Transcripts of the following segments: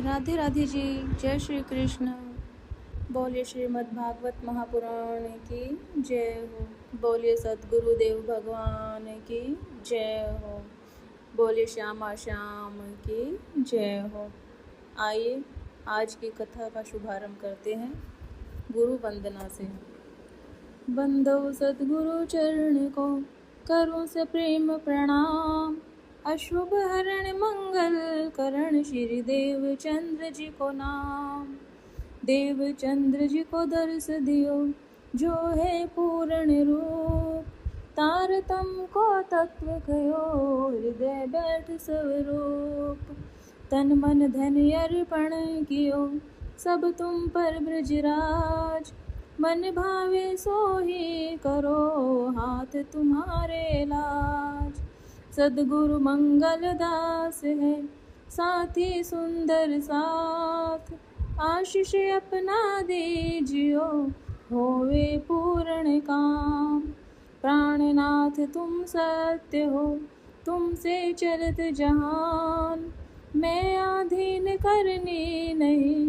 राधे राधे जी। जय श्री कृष्ण। बोलिए श्रीमद् भागवत महापुराण की जय हो। बोलिए सद्गुरुदेव भगवान की जय हो। बोलिए श्यामा श्याम की जय हो। आइए आज की कथा का शुभारंभ करते हैं गुरु वंदना से। बंदो सद्गुरु चरण को करूं से प्रेम प्रणाम। अशुभ हरण मंगल करण श्री देव चंद्र जी को नाम। देव चंद्र जी को दर्श दियो जो है पूर्ण रूप। तारतम को तत्व कहो हृदय बैठ स्वरूप। तन मन धन अर्पण कियो सब तुम पर ब्रजराज। मन भावे सोही करो हाथ तुम्हारे लाज। सद्गुरु मंगल दास है साथी सुंदर साथ। आशीष अपना दीजियो होवे पूर्ण काम। प्राणनाथ तुम सत्य हो तुमसे चलत जहान। मैं आधीन करनी नहीं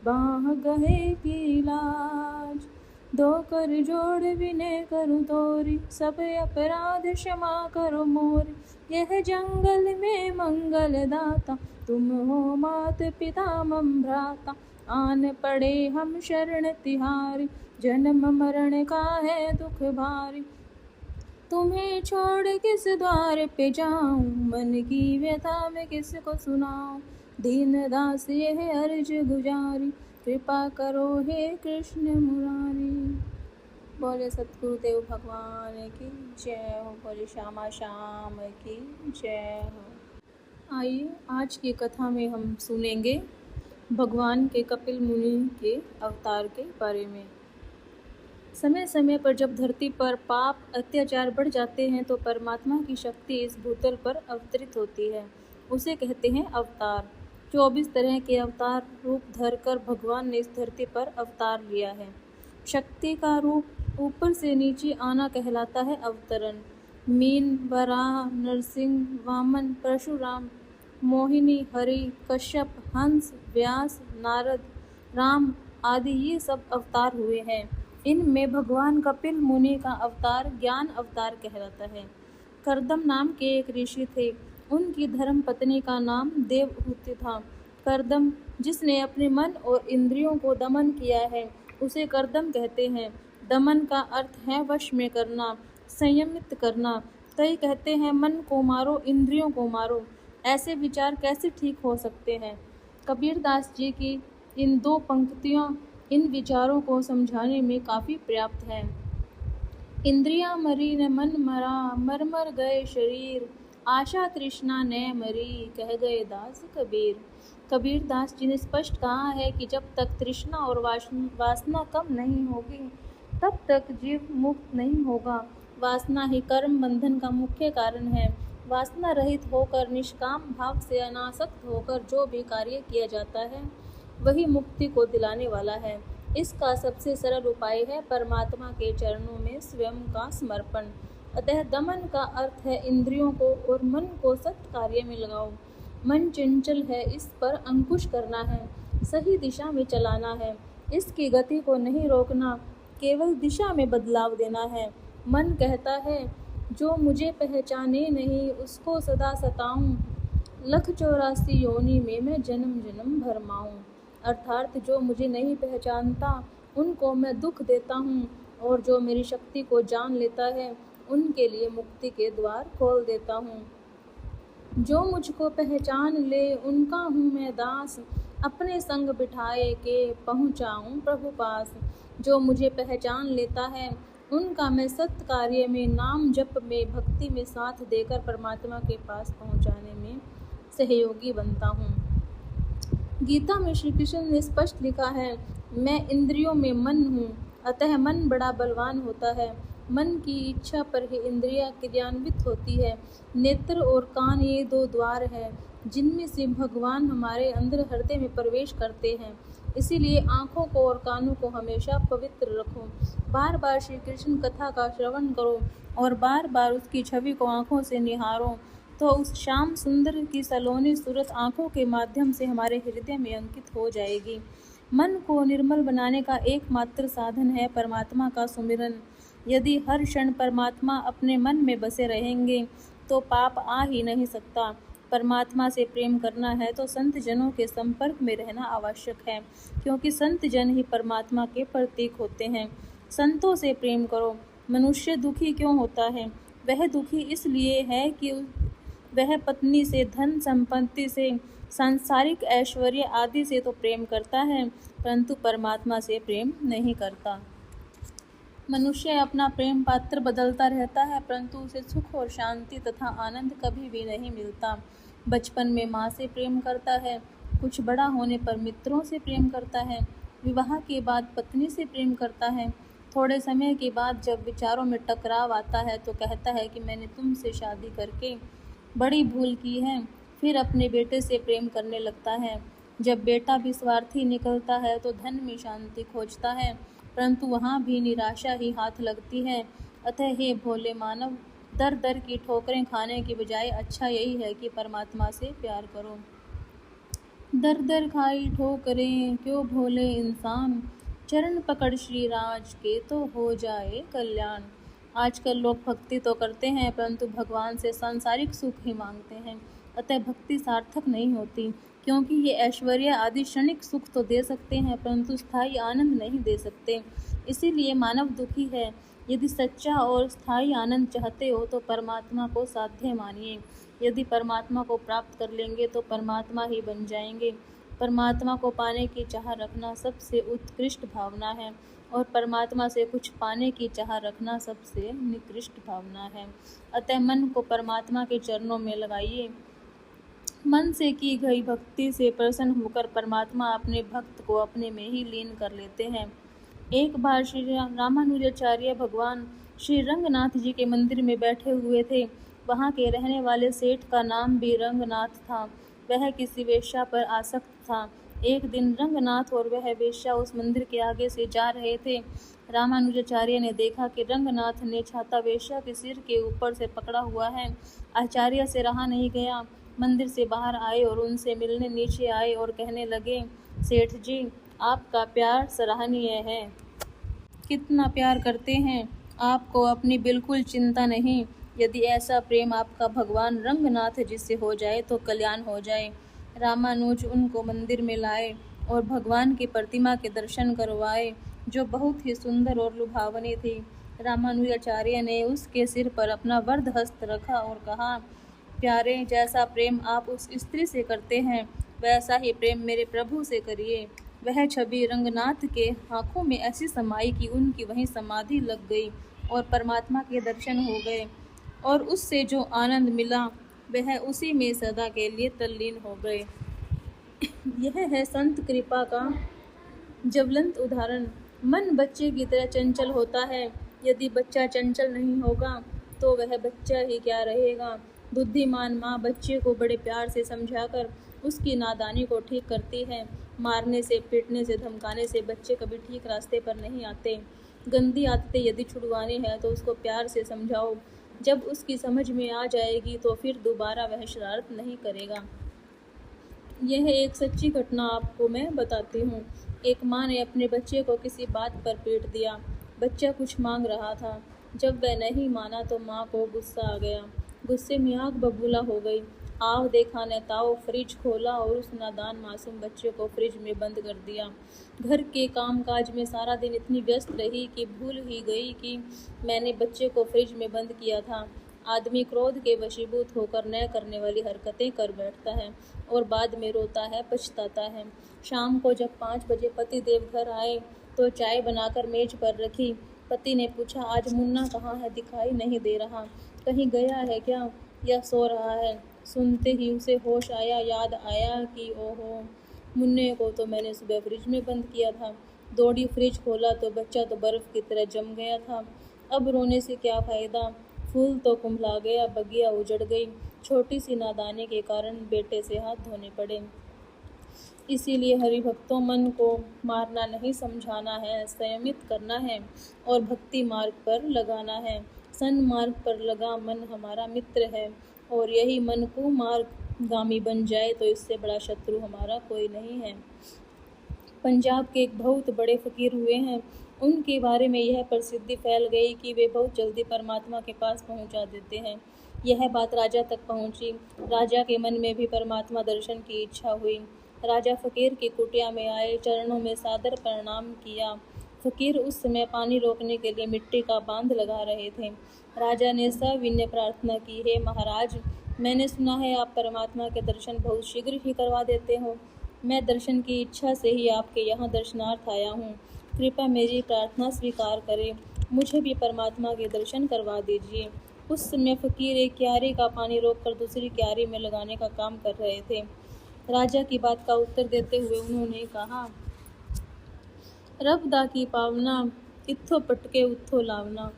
बाह गहे की लाज। दो कर जोड़ विनय करूँ तोरी सब अपराध क्षमा करो मोरी। यह जंगल में मंगल दाता तुम हो मात पिता मम भ्राता। आन पड़े हम शरण तिहारी जन्म मरण का है दुख भारी। तुम्हें छोड़ किस द्वार पे जाऊं मन की व्यथा में किसको सुनाऊं। दीन दास यह अर्ज गुजारी कृपा करो हे कृष्ण मुरारी। बोले सतगुरुदेव भगवान की जय हो। बोले श्यामा श्याम की जय हो। आइए आज की कथा में हम सुनेंगे भगवान के कपिल मुनि के अवतार के बारे में। समय समय पर जब धरती पर पाप अत्याचार बढ़ जाते हैं तो परमात्मा की शक्ति इस भूतल पर अवतरित होती है। उसे कहते हैं अवतार। 24 तरह के अवतार रूप धरकर भगवान ने इस धरती पर अवतार लिया है। शक्ति का रूप ऊपर से नीचे आना कहलाता है अवतरण। मीन, वराह, नरसिंह, वामन, परशुराम, मोहिनी, हरि, कश्यप, हंस, व्यास, नारद, राम आदि ये सब अवतार हुए हैं। इनमें भगवान कपिल मुनि का अवतार ज्ञान अवतार कहलाता है। कर्दम नाम के एक ऋषि थे। उनकी धर्म पत्नी का नाम देवहूति था। कर्दम जिसने अपने मन और इंद्रियों को दमन किया है उसे कर्दम कहते हैं। दमन का अर्थ है वश में करना, संयमित करना। कई कहते हैं मन को मारो, इंद्रियों को मारो। ऐसे विचार कैसे ठीक हो सकते हैं। कबीर दास जी की इन 2 पंक्तियां इन विचारों को समझाने में काफ़ी पर्याप्त है। इंद्रियां मरी न मन मरा, मर मर गए शरीर। आशा तृष्णा न मरी, कह गए दास कबीर। कबीर दास जी ने स्पष्ट कहा है कि जब तक तृष्णा और वासना कम नहीं होगी तब तक जीव मुक्त नहीं होगा। वासना ही कर्म बंधन का मुख्य कारण है। वासना रहित होकर निष्काम भाव से अनासक्त होकर जो भी कार्य किया जाता है वही मुक्ति को दिलाने वाला है। इसका सबसे सरल उपाय है परमात्मा के चरणों में स्वयं का समर्पण। अतः दमन का अर्थ है इंद्रियों को और मन को सत्य कार्य में लगाओ। मन चंचल है, इस पर अंकुश करना है, सही दिशा में चलाना है। इसकी गति को नहीं रोकना, केवल दिशा में बदलाव देना है। मन कहता है जो मुझे पहचाने नहीं उसको सदा सताऊं। लख 84 योनि में मैं जन्म जन्म भरमाऊं। अर्थात जो मुझे नहीं पहचानता उनको मैं दुख देता हूँ और जो मेरी शक्ति को जान लेता है उनके लिए मुक्ति के द्वार खोल देता हूँ। जो मुझको पहचान ले उनका हूँ मैं दास। अपने संग बिठाए के पहुँचाऊँ प्रभु पास। जो मुझे पहचान लेता है उनका मैं सत्य कार्य में, नाम जप में, भक्ति में साथ देकर परमात्मा के पास पहुँचाने में सहयोगी बनता हूँ। गीता में श्री कृष्ण ने स्पष्ट लिखा है, मैं इंद्रियों में मन हूँ। अतः मन बड़ा बलवान होता है। मन की इच्छा पर ही इंद्रियां क्रियान्वित होती है। नेत्र और कान ये 2 द्वार हैं जिनमें से भगवान हमारे अंदर हृदय में प्रवेश करते हैं। इसीलिए आँखों को और कानों को हमेशा पवित्र रखो। बार बार श्री कृष्ण कथा का श्रवण करो और बार बार उसकी छवि को आँखों से निहारो। तो उस श्याम सुंदर की सलोनी सूरत आँखों के माध्यम से हमारे हृदय में अंकित हो जाएगी। मन को निर्मल बनाने का एकमात्र साधन है परमात्मा का सुमिरन। यदि हर क्षण परमात्मा अपने मन में बसे रहेंगे तो पाप आ ही नहीं सकता। परमात्मा से प्रेम करना है तो संत जनों के संपर्क में रहना आवश्यक है, क्योंकि संत जन ही परमात्मा के प्रतीक होते हैं। संतों से प्रेम करो। मनुष्य दुखी क्यों होता है? वह दुखी इसलिए है कि वह पत्नी से, धन संपत्ति से, सांसारिक ऐश्वर्य आदि से तो प्रेम करता है, परंतु परमात्मा से प्रेम नहीं करता। मनुष्य अपना प्रेम पात्र बदलता रहता है, परंतु उसे सुख और शांति तथा आनंद कभी भी नहीं मिलता। बचपन में माँ से प्रेम करता है, कुछ बड़ा होने पर मित्रों से प्रेम करता है, विवाह के बाद पत्नी से प्रेम करता है। थोड़े समय के बाद जब विचारों में टकराव आता है तो कहता है कि मैंने तुमसे शादी करके बड़ी भूल की है। फिर अपने बेटे से प्रेम करने लगता है। जब बेटा भी स्वार्थी निकलता है तो धन में शांति खोजता है, परंतु वहाँ भी निराशा ही हाथ लगती है। अतः हे भोले मानव, दर दर की ठोकरें खाने की बजाय अच्छा यही है कि परमात्मा से प्यार करो। दर दर खाई ठोकरें क्यों भोले इंसान, चरण पकड़ श्री राज के तो हो जाए कल्याण। आजकल लोग भक्ति तो करते हैं, परंतु भगवान से सांसारिक सुख ही मांगते हैं। अतः भक्ति सार्थक नहीं होती, क्योंकि ये ऐश्वर्य आदि क्षणिक सुख तो दे सकते हैं, परंतु स्थायी आनंद नहीं दे सकते। इसीलिए मानव दुखी है। यदि सच्चा और स्थायी आनंद चाहते हो तो परमात्मा को साध्य मानिए। यदि परमात्मा को प्राप्त कर लेंगे तो परमात्मा ही बन जाएंगे। परमात्मा को पाने की चाह रखना सबसे उत्कृष्ट भावना है, और परमात्मा से कुछ पाने की चाह रखना सबसे निकृष्ट भावना है। अतः मन को परमात्मा के चरणों में लगाइए। मन से की गई भक्ति से प्रसन्न होकर परमात्मा अपने भक्त को अपने में ही लीन कर लेते हैं। एक बार श्री रामानुजाचार्य भगवान श्री रंगनाथ जी के मंदिर में बैठे हुए थे। वहाँ के रहने वाले सेठ का नाम भी रंगनाथ था। वह किसी वेश्या पर आसक्त था। एक दिन रंगनाथ और वह वेश्या उस मंदिर के आगे से जा रहे थे। रामानुजाचार्य ने देखा कि रंगनाथ ने छाता वेश्या के सिर के ऊपर से पकड़ा हुआ है। आचार्य से रहा नहीं गया, मंदिर से बाहर आए और उनसे मिलने नीचे आए और कहने लगे, सेठ जी, आपका प्यार सराहनीय है। कितना प्यार करते हैं, आपको अपनी बिल्कुल चिंता नहीं। यदि ऐसा प्रेम आपका भगवान रंगनाथ जी से हो जाए तो कल्याण हो जाए। रामानुज उनको मंदिर में लाए और भगवान की प्रतिमा के दर्शन करवाए, जो बहुत ही सुंदर और लुभावनी थी। रामानुजाचार्य ने उसके सिर पर अपना वरद हस्त रखा और कहा, प्यारे, जैसा प्रेम आप उस स्त्री से करते हैं, वैसा ही प्रेम मेरे प्रभु से करिए। वह छवि रंगनाथ के आँखों में ऐसी समाई कि उनकी वहीं समाधि लग गई और परमात्मा के दर्शन हो गए, और उससे जो आनंद मिला वह उसी में सदा के लिए तल्लीन हो गए। यह है संत कृपा का ज्वलंत उदाहरण। मन बच्चे की तरह चंचल होता है। यदि बच्चा चंचल नहीं होगा तो वह बच्चा ही क्या रहेगा। बुद्धिमान माँ बच्चे को बड़े प्यार से समझाकर उसकी नादानी को ठीक करती है। मारने से, पीटने से, धमकाने से बच्चे कभी ठीक रास्ते पर नहीं आते। गंदी आदतें यदि छुड़वानी है तो उसको प्यार से समझाओ। जब उसकी समझ में आ जाएगी तो फिर दोबारा वह शरारत नहीं करेगा। यह एक सच्ची घटना आपको मैं बताती हूँ। एक माँ ने अपने बच्चे को किसी बात पर पीट दिया। बच्चा कुछ मांग रहा था। जब वह नहीं माना तो माँ को गुस्सा आ गया। गुस्से में आग बबूला हो गई। आव देखा न ताव, फ्रिज खोला और उस नादान मासूम बच्चे को फ्रिज में बंद कर दिया। घर के कामकाज में सारा दिन इतनी व्यस्त रही कि भूल ही गई कि मैंने बच्चे को फ्रिज में बंद किया था। आदमी क्रोध के वशीभूत होकर न करने वाली हरकतें कर बैठता है और बाद में रोता है, पछताता है। शाम को जब 5 बजे पति देव घर आए तो चाय बनाकर मेज पर रखी। पति ने पूछा, आज मुन्ना कहाँ है, दिखाई नहीं दे रहा, कहीं गया है क्या, या सो रहा है। सुनते ही उसे होश आया, याद आया कि ओहो, मुन्ने को तो मैंने सुबह फ्रिज में बंद किया था। दौड़ी फ्रिज खोला तो बच्चा तो बर्फ की तरह जम गया था। अब रोने से क्या फ़ायदा, फूल तो कुम्भला गया, बगिया उजड़ गई। छोटी सी नादानी के कारण बेटे से हाथ धोने पड़े। इसीलिए हरिभक्तों, मन को मारना नहीं, समझाना है, संयमित करना है और भक्ति मार्ग पर लगाना है। सन्मार्ग पर लगा मन हमारा मित्र है। और यही मन को मार्गगामी बन जाए तो इससे बड़ा शत्रु हमारा कोई नहीं है। पंजाब के एक बहुत बड़े फकीर हुए हैं। उनके बारे में यह प्रसिद्धि फैल गई कि वे बहुत जल्दी परमात्मा के पास पहुंचा देते हैं। यह बात राजा तक पहुंची। राजा के मन में भी परमात्मा दर्शन की इच्छा हुई। राजा फकीर की कुटिया में आए, चरणों में सादर प्रणाम किया। फकीर उस समय पानी रोकने के लिए मिट्टी का बांध लगा रहे थे। राजा ने सविनय प्रार्थना की, हे महाराज, मैंने सुना है आप परमात्मा के दर्शन बहुत शीघ्र ही करवा देते हो। मैं दर्शन की इच्छा से ही आपके यहाँ दर्शनार्थ आया हूँ। कृपया मेरी प्रार्थना स्वीकार करें, मुझे भी परमात्मा के दर्शन करवा दीजिए। उस समय फकीर एक क्यारी का पानी रोककर दूसरी क्यारी में लगाने का काम कर रहे थे। राजा की बात का उत्तर देते हुए उन्होंने कहा, रब दा की पावना, इत्थों पटके उत्थों लावना।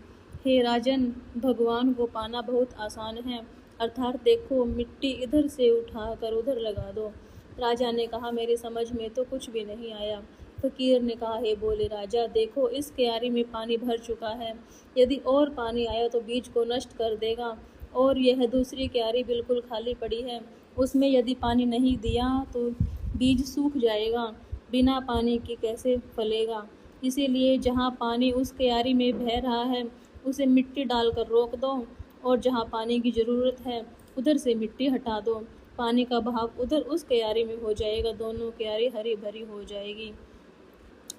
हे राजन, भगवान को पाना बहुत आसान है, अर्थात देखो मिट्टी इधर से उठाकर उधर लगा दो। राजा ने कहा, मेरी समझ में तो कुछ भी नहीं आया। फकीर ने कहा, हे बोले राजा, देखो इस क्यारी में पानी भर चुका है, यदि और पानी आया तो बीज को नष्ट कर देगा, और यह दूसरी क्यारी बिल्कुल खाली पड़ी है, उसमें यदि पानी नहीं दिया तो बीज सूख जाएगा, बिना पानी के कैसे फलेगा। इसीलिए जहाँ पानी उस क्यारी में बह रहा है उसे मिट्टी डालकर रोक दो, और जहाँ पानी की ज़रूरत है उधर से मिट्टी हटा दो। पानी का बहाव उधर उस क्यारी में हो जाएगा, दोनों क्यारी हरी भरी हो जाएगी।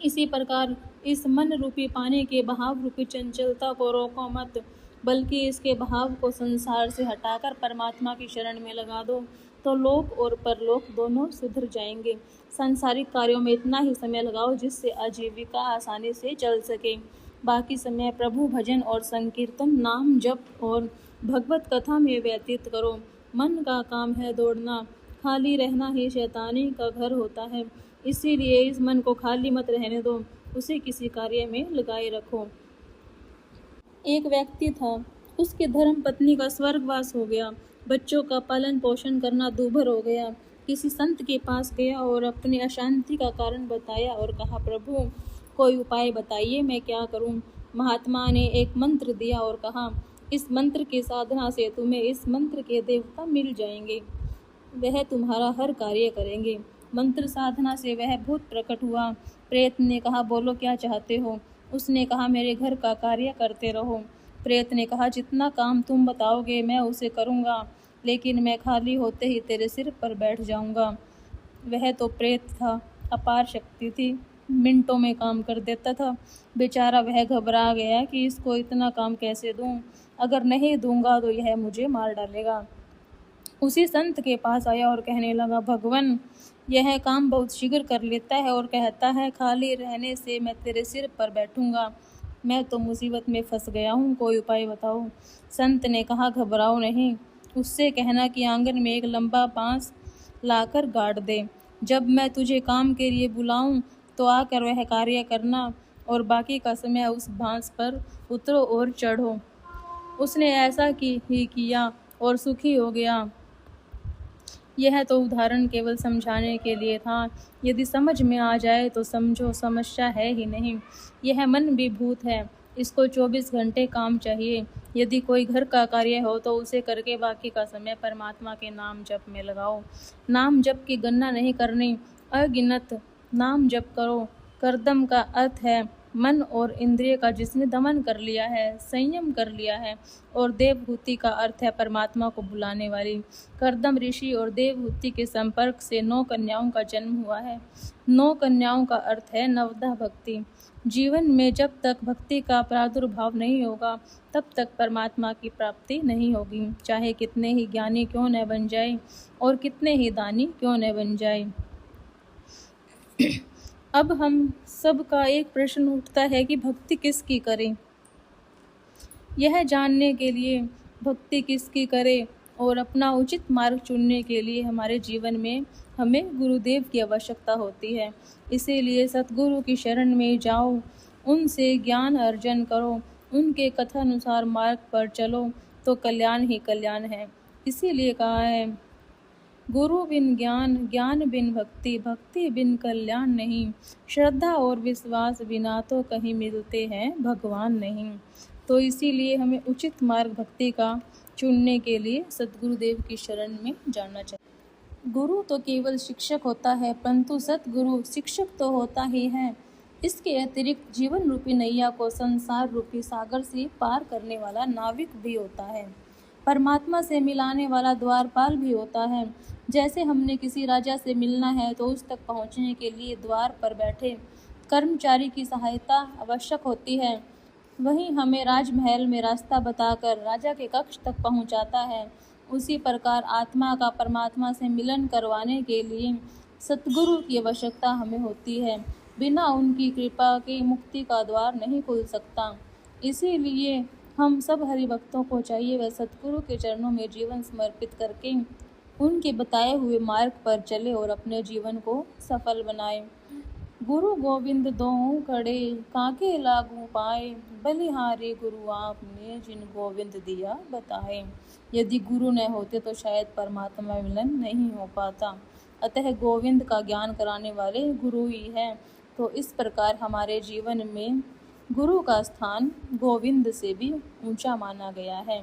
इसी प्रकार इस मन रूपी पानी के बहाव रूपी चंचलता को रोको मत, बल्कि इसके बहाव को संसार से हटाकर परमात्मा की शरण में लगा दो, तो लोक और परलोक दोनों सुधर जाएंगे। सांसारिक कार्यों में इतना ही समय लगाओ जिससे आजीविका आसानी से चल सके। बाकी समय प्रभु भजन और संकीर्तन, नाम जप और भगवत कथा में व्यतीत करो। मन का काम है दौड़ना, खाली रहना ही शैतानी का घर होता है। इसीलिए इस मन को खाली मत रहने दो, उसे किसी कार्य में लगाए रखो। एक व्यक्ति था, उसकी धर्म पत्नी का स्वर्गवास हो गया, बच्चों का पालन पोषण करना दूभर हो गया। किसी संत के पास गया और अपनी अशांति का कारण बताया और कहा, प्रभु कोई उपाय बताइए, मैं क्या करूं। महात्मा ने एक मंत्र दिया और कहा, इस मंत्र की साधना से तुम्हें इस मंत्र के देवता मिल जाएंगे, वह तुम्हारा हर कार्य करेंगे। मंत्र साधना से वह भूत प्रकट हुआ। प्रेत ने कहा, बोलो क्या चाहते हो। उसने कहा, मेरे घर का कार्य करते रहो। प्रेत ने कहा, जितना काम तुम बताओगे मैं उसे करूँगा, लेकिन मैं खाली होते ही तेरे सिर पर बैठ जाऊँगा। वह तो प्रेत था, अपार शक्ति थी, मिनटों में काम कर देता था। बेचारा वह घबरा गया कि इसको इतना काम कैसे दूँ, अगर नहीं दूंगा तो यह मुझे मार डालेगा। उसी संत के पास आया और कहने लगा, भगवान यह काम बहुत शीघ्र कर लेता है और कहता है खाली रहने से मैं तेरे सिर पर बैठूंगा। मैं तो मुसीबत में फंस गया हूँ, कोई उपाय बताओ। संत ने कहा, घबराओ नहीं, उससे कहना कि आंगन में एक लंबा बांस लाकर गाड़ दे, जब मैं तुझे काम के लिए बुलाऊं तो आकर वह कार्य करना, और बाकी का समय उस बांस पर उतरो और चढ़ो। उसने ऐसा ही किया और सुखी हो गया। यह तो उदाहरण केवल समझाने के लिए था, यदि समझ में आ जाए तो समझो समस्या है ही नहीं। यह मन भी भूत है, इसको 24 घंटे काम चाहिए। यदि कोई घर का कार्य हो तो उसे करके बाकी का समय परमात्मा के नाम जप में लगाओ। नाम जप की गणना नहीं करनी, अगिनत नाम जप करो। करदम का अर्थ है मन और इंद्रिय का जिसने दमन कर लिया है, संयम कर लिया है, और देवहूति का अर्थ है परमात्मा को बुलाने वाली। करदम ऋषि और देवहूति के संपर्क से 9 कन्याओं का जन्म हुआ है। 9 कन्याओं का अर्थ है नवधा भक्ति। जीवन में जब तक भक्ति का प्रादुर्भाव नहीं होगा तब तक परमात्मा की प्राप्ति नहीं होगी, चाहे कितने ही ज्ञानी क्यों न बन जाए और कितने ही दानी क्यों न बन जाए। अब हम सब का एक प्रश्न उठता है कि भक्ति किसकी करें। यह जानने के लिए भक्ति किसकी करें और अपना उचित मार्ग चुनने के लिए हमारे जीवन में हमें गुरुदेव की आवश्यकता होती है। इसीलिए सतगुरु की शरण में जाओ, उनसे ज्ञान अर्जन करो, उनके कथानुसार मार्ग पर चलो तो कल्याण ही कल्याण है। इसीलिए कहा है, गुरु बिन ज्ञान, ज्ञान बिन भक्ति, भक्ति बिन कल्याण नहीं। श्रद्धा और विश्वास बिना तो कहीं मिलते हैं भगवान नहीं। तो इसीलिए हमें उचित मार्ग भक्ति का चुनने के लिए सद्गुरुदेव की शरण में जाना चाहिए। गुरु तो केवल शिक्षक होता है, परंतु सद्गुरु शिक्षक तो होता ही है। इसके अतिरिक्त जीवन रूपी नैया को संसार रूपी सागर से पार करने वाला नाविक भी होता है, परमात्मा से मिलाने वाला द्वारपाल भी होता है। जैसे हमने किसी राजा से मिलना है तो उस तक पहुँचने के लिए द्वार पर बैठे कर्मचारी की सहायता आवश्यक होती है, वहीं हमें राजमहल में रास्ता बताकर राजा के कक्ष तक पहुंचाता है। उसी प्रकार आत्मा का परमात्मा से मिलन करवाने के लिए सतगुरु की आवश्यकता हमें होती है। बिना उनकी कृपा के मुक्ति का द्वार नहीं खुल सकता। इसीलिए हम सब हरिभक्तों को चाहिए वह सतगुरु के चरणों में जीवन समर्पित करके उनके बताए हुए मार्ग पर चले और अपने जीवन को सफल बनाए। गुरु गोविंद दोऊ खड़े काके लागू पाए, बलिहारी गुरु आपने जिन गोविंद दिया बताए। यदि गुरु न होते तो शायद परमात्मा मिलन नहीं हो पाता। अतः गोविंद का ज्ञान कराने वाले गुरु ही है। तो इस प्रकार हमारे जीवन में गुरु का स्थान गोविंद से भी ऊंचा माना गया है।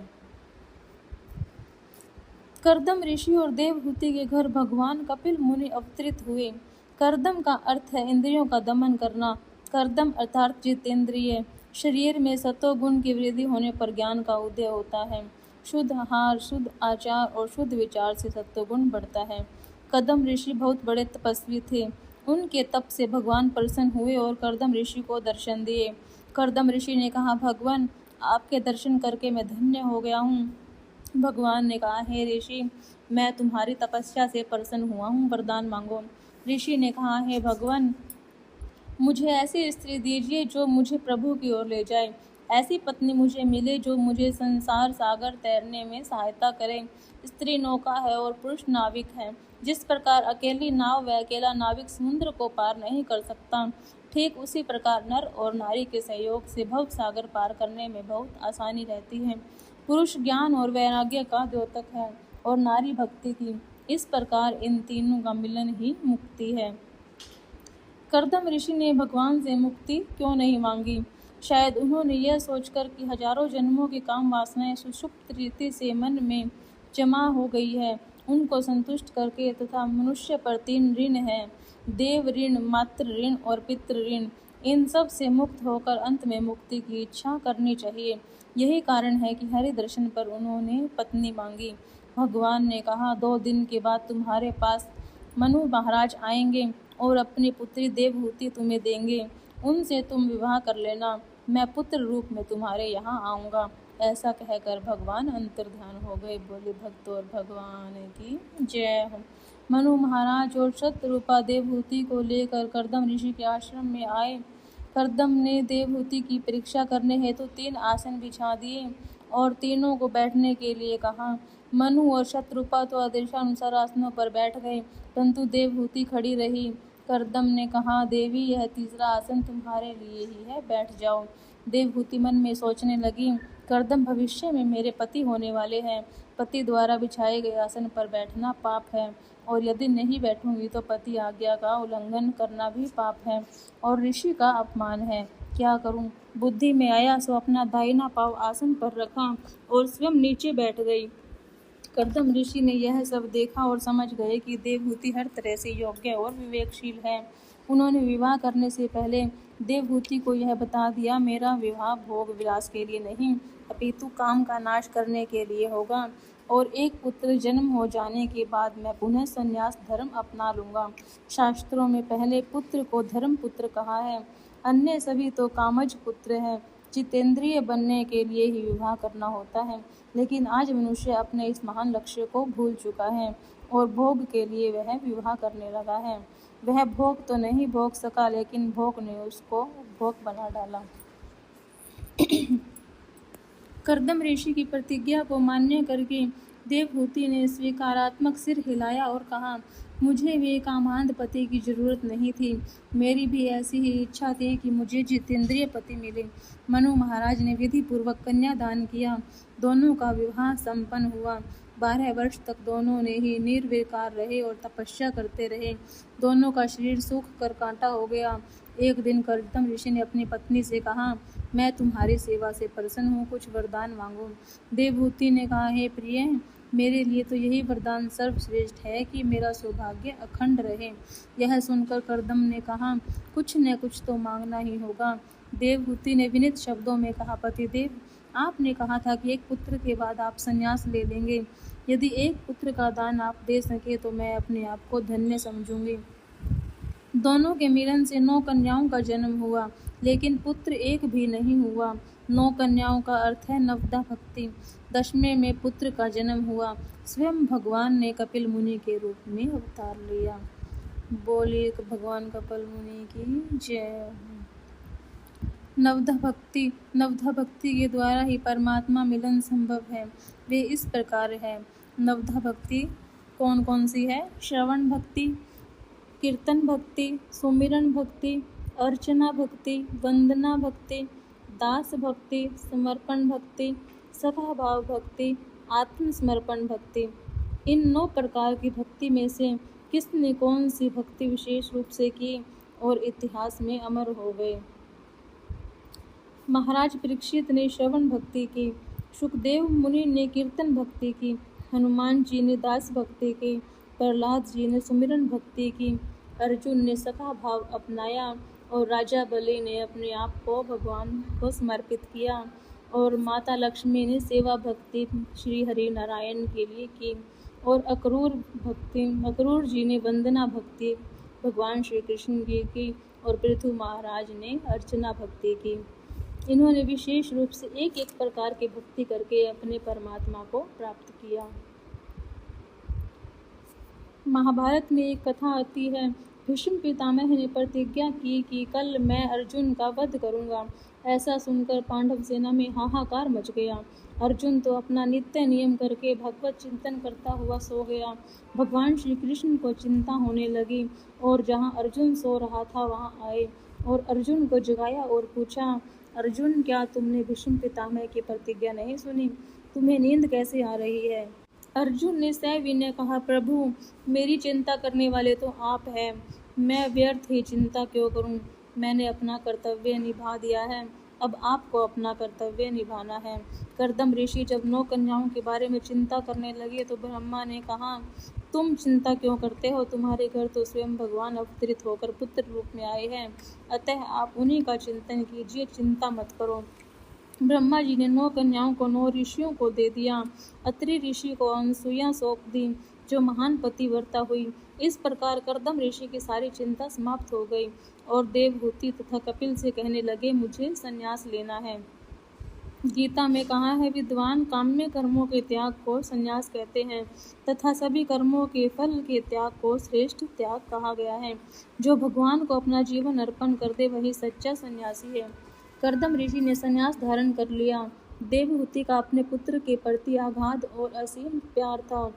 करदम ऋषि और देवहूति के घर भगवान कपिल मुनि अवतरित हुए। करदम का अर्थ है इंद्रियों का दमन करना। करदम अर्थात जितेंद्रिय। शरीर में सतोगुण की वृद्धि होने पर ज्ञान का उदय होता है। शुद्ध आहार, शुद्ध आचार और शुद्ध विचार से सत्वगुण बढ़ता है। कदम ऋषि बहुत बड़े तपस्वी थे। उनके तप से भगवान प्रसन्न हुए और करदम ऋषि को दर्शन दिए। करदम ऋषि ने कहा, भगवान आपके दर्शन करके मैं धन्य हो गया हूँ। भगवान ने कहा, हे ऋषि, मैं तुम्हारी तपस्या से प्रसन्न हुआ हूँ, वरदान मांगो। ऋषि ने कहा, हे भगवान, मुझे ऐसी स्त्री दीजिए जो मुझे प्रभु की ओर ले जाए। ऐसी पत्नी मुझे मिले जो मुझे संसार सागर तैरने में सहायता करे। स्त्री नौका है और पुरुष नाविक है। जिस प्रकार अकेली नाव व अकेला नाविक समुद्र को पार नहीं कर सकता, ठीक उसी प्रकार नर और नारी के सहयोग से भव सागर पार करने में बहुत आसानी रहती है। पुरुष ज्ञान और वैराग्य का द्योतक है और नारी भक्ति की। इस प्रकार इन तीनों का मिलन ही मुक्ति है। करदम ऋषि ने भगवान से मुक्ति क्यों नहीं मांगी? शायद उन्होंने यह सोचकर कि हजारों जन्मों की काम वासनाएं सुषुप्त रीति से मन में जमा हो गई है, उनको संतुष्ट करके तथा मनुष्य पर 3 ऋण है, देव ऋण, मातृ ऋण और पितृ ऋण। इन सब से मुक्त होकर अंत में मुक्ति की इच्छा करनी चाहिए। यही कारण है कि हरि दर्शन पर उन्होंने पत्नी मांगी। भगवान ने कहा, 2 दिन के बाद तुम्हारे पास मनु महाराज आएंगे और अपनी पुत्री देवहूति तुम्हें देंगे। उनसे तुम विवाह कर लेना। मैं पुत्र रूप में तुम्हारे यहाँ आऊँगा। ऐसा कहकर भगवान अंतर्ध्यान हो गए। बोले भक्त और भगवान की जय हो। मनु महाराज और शतरूपा देवहूति को लेकर करदम ऋषि के आश्रम में आए। करदम ने देवहूति की परीक्षा करने हेतु 3 आसन बिछा दिए और तीनों को बैठने के लिए कहा। मनु और शतरूपा तो आदेशानुसार आसनों पर बैठ गए, परंतु देवहूति खड़ी रही। करदम ने कहा, देवी, यह तीसरा आसन तुम्हारे लिए ही है, बैठ जाओ। देवहूति मन में सोचने लगी, करदम भविष्य में मेरे पति होने वाले हैं। पति द्वारा बिछाए गए आसन पर बैठना पाप है और यदि नहीं बैठूंगी तो पति आज्ञा का उल्लंघन करना भी पाप है और ऋषि का अपमान है। क्या करूं? बुद्धि में आया सो अपना दाहिना पांव आसन पर रखा और स्वयं नीचे बैठ गई। करदम ऋषि ने यह सब देखा और समझ गए कि देवहूति हर तरह से योग्य और विवेकशील है। उन्होंने विवाह करने से पहले देवहूति को यह बता दिया, मेरा विवाह भोग विलास के लिए नहीं, अपितु काम का नाश करने के लिए होगा और एक पुत्र जन्म हो जाने के बाद मैं पुनः संन्यास धर्म अपना लूँगा। शास्त्रों में पहले पुत्र को धर्म पुत्र कहा है, अन्य सभी तो कामज पुत्र हैं। जितेंद्रिय बनने के लिए ही विवाह करना होता है, लेकिन आज मनुष्य अपने इस महान लक्ष्य को भूल चुका है और भोग के लिए वह विवाह करने लगा है। वह भोग तो नहीं भोग सका, लेकिन भोग ने उसको भोग बना डाला। करदम ऋषि की प्रतिज्ञा को मान्य करके देवहूति ने स्वीकारात्मक सिर हिलाया और कहा, मुझे भी कामांध पति की जरूरत नहीं थी। मेरी भी ऐसी ही इच्छा थी कि मुझे जितेंद्रिय पति मिले। मनु महाराज ने विधि पूर्वक कन्यादान किया। दोनों का विवाह संपन्न हुआ। 12 वर्ष तक दोनों ने ही निर्विकार रहे और तपस्या करते रहे। दोनों का शरीर सूख कर कांटा हो गया। एक दिन कर्दम ऋषि ने अपनी पत्नी से कहा, मैं तुम्हारी सेवा से प्रसन्न हूँ, कुछ वरदान मांगो। देवहूति ने कहा, हे प्रिय, मेरे लिए तो यही वरदान सर्वश्रेष्ठ है कि मेरा सौभाग्य अखंड रहे। यह सुनकर कर्दम ने कहा, कुछ न कुछ तो मांगना ही होगा। देवहूति ने विनीत शब्दों में कहा, पतिदेव, आपने कहा था कि एक पुत्र के बाद आप संन्यास ले लेंगे। यदि एक पुत्र का दान आप दे सके तो मैं अपने आप को धन्य समझूंगी। दोनों के मिलन से 9 कन्याओं का जन्म हुआ, लेकिन पुत्र एक भी नहीं हुआ। 9 कन्याओं का अर्थ है नवदा भक्ति। 10वें में पुत्र का जन्म हुआ। स्वयं भगवान ने कपिल मुनि के रूप में अवतार लिया। बोलिए भगवान कपिल मुनि की जय। नवधा भक्ति के द्वारा ही परमात्मा मिलन संभव है। वे इस प्रकार है। नवधा भक्ति कौन कौन सी है? श्रवण भक्ति, कीर्तन भक्ति, सुमिरन भक्ति, अर्चना भक्ति, वंदना भक्ति, दास भक्ति, समर्पण भक्ति, सखा भाव भक्ति, आत्मसमर्पण भक्ति। इन 9 प्रकार की भक्ति में से किसने कौन सी भक्ति विशेष रूप से की और इतिहास में अमर हो गए? महाराज परीक्षित ने श्रवण भक्ति की, सुखदेव मुनि ने कीर्तन भक्ति की, हनुमान जी ने दास भक्ति की, प्रहलाद जी ने सुमिरन भक्ति की, अर्जुन ने सखा भाव अपनाया और राजा बलि ने अपने आप को भगवान को समर्पित किया और माता लक्ष्मी ने सेवा भक्ति श्री हरि नारायण के लिए की और अक्रूर जी ने वंदना भक्ति भगवान श्री कृष्ण की और पृथु महाराज ने अर्चना भक्ति की। इन्होंने विशेष रूप से एक एक प्रकार की भक्ति करके अपने परमात्मा को प्राप्त किया। महाभारत में एक कथा आती है, भीष्म पितामह ने प्रतिज्ञा की कि कल मैं अर्जुन का वध करूंगा। ऐसा सुनकर पांडव सेना में हाहाकार मच गया। अर्जुन तो अपना नित्य नियम करके भगवत चिंतन करता हुआ सो गया। भगवान श्री कृष्ण को चिंता होने लगी और जहाँ अर्जुन सो रहा था वहाँ आए और अर्जुन को जगाया और पूछा, अर्जुन, क्या तुमने भीष्म पितामह की प्रतिज्ञा नहीं सुनी? तुम्हें नींद कैसे आ रही है? अर्जुन ने सविनय कहा, प्रभु, मेरी चिंता करने वाले तो आप हैं। मैं व्यर्थ ही चिंता क्यों करूं? मैंने अपना कर्तव्य निभा दिया है, अब आपको अपना कर्तव्य निभाना है। कर्दम ऋषि जब 9 कन्याओं के बारे में चिंता करने लगे तो ब्रह्मा ने कहा, तुम चिंता क्यों करते हो? तुम्हारे घर तो स्वयं भगवान अवतरित होकर पुत्र रूप में आए हैं, अतः आप उन्हीं का चिंतन कीजिए, चिंता मत करो। ब्रह्मा जी ने 9 कन्याओं को 9 ऋषियों को दे दिया। अत्रि ऋषि को अनसुईया सौंप दी, जो महान पतिव्रता हुई। इस प्रकार कर्दम ऋषि की सारी चिंता समाप्त हो गई और देवहूति तथा कपिल से कहने लगे, मुझे संन्यास लेना है। गीता में कहा है, विद्वान काम्य कर्मों के त्याग को संन्यास कहते हैं तथा सभी कर्मों के फल के त्याग को श्रेष्ठ त्याग कहा गया है। जो भगवान को अपना जीवन अर्पण कर दे वही सच्चा सन्यासी है। कर्दम ऋषि ने संन्यास धारण कर लिया। देवहूति का अपने पुत्र के प्रति आगाध और असीम प्यार था।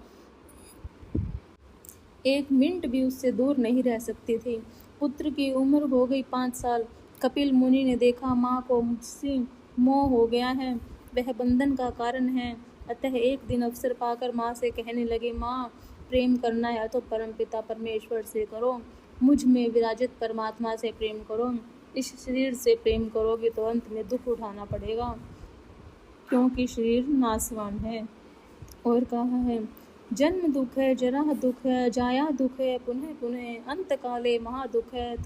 एक मिनट भी उससे दूर नहीं रह सकती थी। पुत्र की उम्र हो गई 5 साल। कपिल मुनि ने देखा माँ को मुझसे मोह हो गया है, वह बंधन का कारण है। अतः एक दिन अवसर पाकर माँ से कहने लगे, माँ, प्रेम करना है तो परमपिता परमेश्वर से करो, मुझ में विराजित परमात्मा से प्रेम करो। इस शरीर से प्रेम करोगे तो अंत में दुख उठाना पड़ेगा, क्योंकि शरीर नाशवान है। और कहा है, जन्म दुख है, जरा दुख है, जाया दुख है, पुनः पुनः अंत काले महादुख है,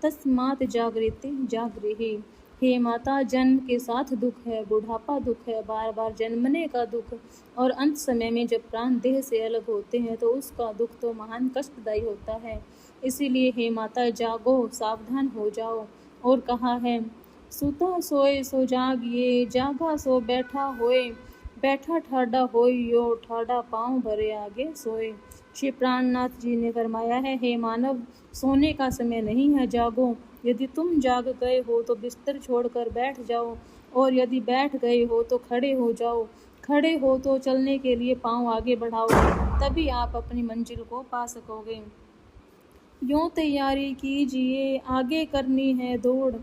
तस्मात् जागृति जागृहि। हे माता, जन्म के साथ दुख है, बुढ़ापा दुख है, बार बार जन्मने का दुख, और अंत समय में जब प्राण देह से अलग होते हैं तो उसका दुख तो महान कष्टदायी होता है। इसीलिए हे माता, जागो, सावधान हो जाओ। और कहा है, सुता सोए सो जागिए, जागा सो बैठा होए, बैठा ठाडा होइयो, ठाडा पाँव भरे आगे सोए। श्री प्राणनाथ जी ने फरमाया है, हे मानव, सोने का समय नहीं है, जागो। यदि तुम जाग गए हो तो बिस्तर छोड़कर बैठ जाओ, और यदि बैठ गए हो तो खड़े हो जाओ, खड़े हो तो चलने के लिए पाँव आगे बढ़ाओ, तभी आप अपनी मंजिल को पा सकोगे। यूँ तैयारी कीजिए, आगे करनी है दौड़,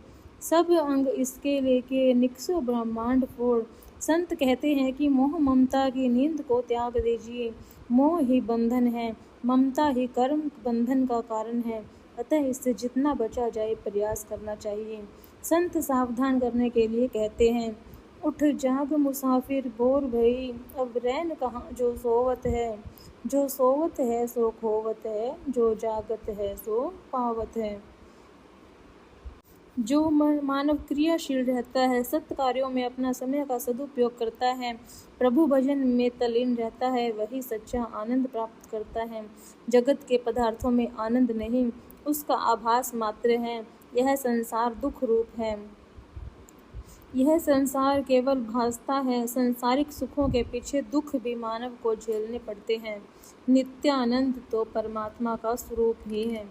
सब अंग इसके लेके निकसो ब्रह्मांड फोड़। संत कहते हैं कि मोह ममता की नींद को त्याग दीजिए। मोह ही बंधन है, ममता ही कर्म बंधन का कारण है। अतः इससे जितना बचा जाए प्रयास करना चाहिए। संत सावधान करने के लिए कहते हैं, उठ जाग मुसाफिर बोर भई, अब रैन कहाँ जो सोवत है। जो सोवत है सो खोवत है, जो जागत है सो पावत है। जो मानव क्रियाशील रहता है, सत्य कार्यों में अपना समय का सदुपयोग करता है, प्रभु भजन में तल्लीन रहता है, वही सच्चा आनंद प्राप्त करता है। जगत के पदार्थों में आनंद नहीं, उसका आभास मात्र है। यह संसार दुख रूप है। यह संसार केवल भासता है। सांसारिक सुखों के पीछे दुख भी मानव को झेलने पड़ते हैं। नित्यानंद तो परमात्मा का स्वरूप ही है।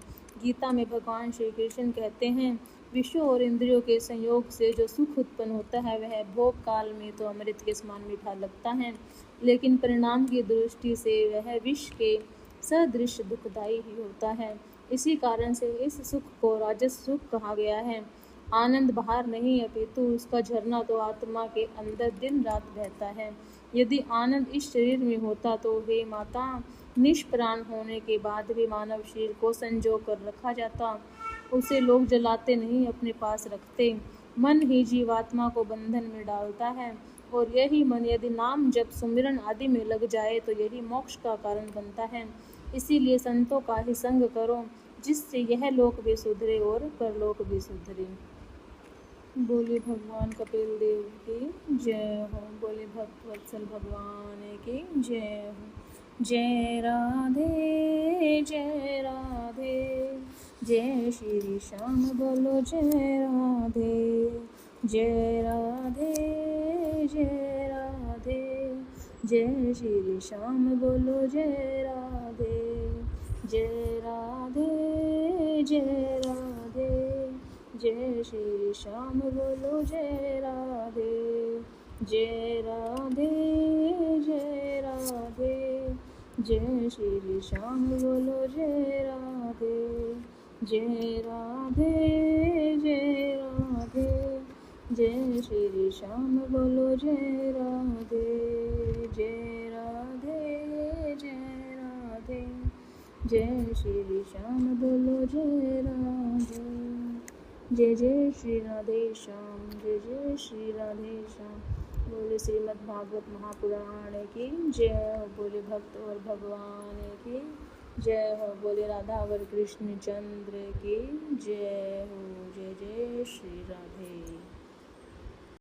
गीता में भगवान श्री कृष्ण कहते हैं, विषयों और इंद्रियों के संयोग से जो सुख उत्पन्न होता है वह भोग काल में तो अमृत के समान मीठा लगता है, लेकिन परिणाम की दृष्टि से वह विष के सदृश दुखदायी ही होता है। इसी कारण से इस सुख को राजस सुख कहा गया है। आनंद बाहर नहीं अपितु उसका झरना तो आत्मा के अंदर दिन रात बहता है। यदि आनंद इस शरीर में होता तो हे माता, निष्प्राण होने के बाद भी मानव शरीर को संजो कर रखा जाता। उसे लोग जलाते नहीं, अपने पास रखते। मन ही जीवात्मा को बंधन में डालता है, और यही मन यदि नाम जप सुमिरन आदि में लग जाए तो यही मोक्ष का कारण बनता है। इसीलिए संतों का ही संग करो, जिससे यह लोक भी सुधरे और परलोक भी सुधरे। बोले भगवान कपिल देव की जय हो। बोले भक्त वत्सल भगवान की जय हो। जय राधे जय राधे, जय श्री श्याम बोलो जय राधे। जय राधे जय राधे, जय श्री श्याम बोलो जय राधे। जय राधे जय राधे, जय श्री श्याम बोलो जय राधे। जय राधे जय राधे, जय श्री श्याम बोलो जय राधे। जय राधे जय राधे, जय श्री श्याम बोलो जय राधे। जय राधे जय राधे, जय श्री श्याम बोलो जय राधे। जय जय श्री राधे श्याम, जय जय श्री राधे श्याम। बोले श्रीमद् भागवत महापुराण की जय हो। बोले भक्त और भगवान की जय हो। बोले राधा वर कृष्ण चंद्र की जय हो। जय जय श्री राधे।